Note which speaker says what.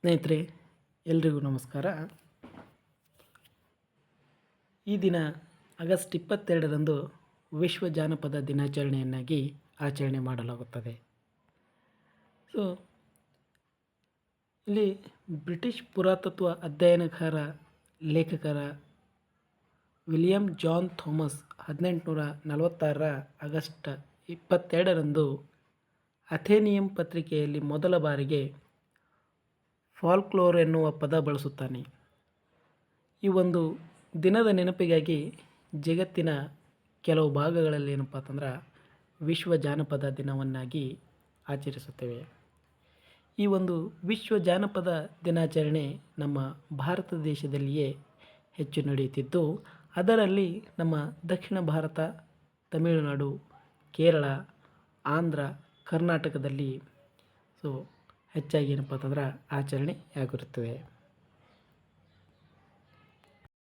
Speaker 1: ಸ್ನೇಹಿತರೆ, ಎಲ್ರಿಗೂ ನಮಸ್ಕಾರ. ಈ ದಿನ ಆಗಸ್ಟ್ 22ರಂದು ವಿಶ್ವ ಜಾನಪದ ದಿನಾಚರಣೆಯನ್ನಾಗಿ ಆಚರಣೆ ಮಾಡಲಾಗುತ್ತದೆ. ಸೊ ಇಲ್ಲಿ ಬ್ರಿಟಿಷ್ ಪುರಾತತ್ವ ಅಧ್ಯಯನಕಾರ ಲೇಖಕರ ವಿಲಿಯಂ ಜಾನ್ ಥಾಮಸ್ 1846ರ ಆಗಸ್ಟ್ 22ರಂದು ಅಥೇನಿಯಂ ಪತ್ರಿಕೆಯಲ್ಲಿ ಮೊದಲ ಬಾರಿಗೆ ಫಾಲ್ಕ್ಲೋರ್ ಎನ್ನುವ ಪದ ಬಳಸುತ್ತಾನೆ. ಈ ಒಂದು ದಿನದ ನೆನಪಿಗಾಗಿ ಜಗತ್ತಿನ ಕೆಲವು ಭಾಗಗಳಲ್ಲಿ ಏನಪ್ಪ ಅಂತಂದ್ರೆ ವಿಶ್ವ ಜಾನಪದ ದಿನವನ್ನಾಗಿ ಆಚರಿಸುತ್ತೇವೆ. ಈ ಒಂದು ವಿಶ್ವ ಜಾನಪದ ದಿನಾಚರಣೆ ನಮ್ಮ ಭಾರತ ದೇಶದಲ್ಲಿಯೇ ಹೆಚ್ಚು ನಡೆಯುತ್ತಿದ್ದು, ಅದರಲ್ಲಿ ನಮ್ಮ ದಕ್ಷಿಣ ಭಾರತ, ತಮಿಳುನಾಡು, ಕೇರಳ, ಆಂಧ್ರ, ಕರ್ನಾಟಕದಲ್ಲಿ ಹೆಚ್ಚಾಗಿ ಏನಪ್ಪ ಅಂತಂದ್ರೆ ಆಚರಣೆ ಆಗಿರುತ್ತದೆ.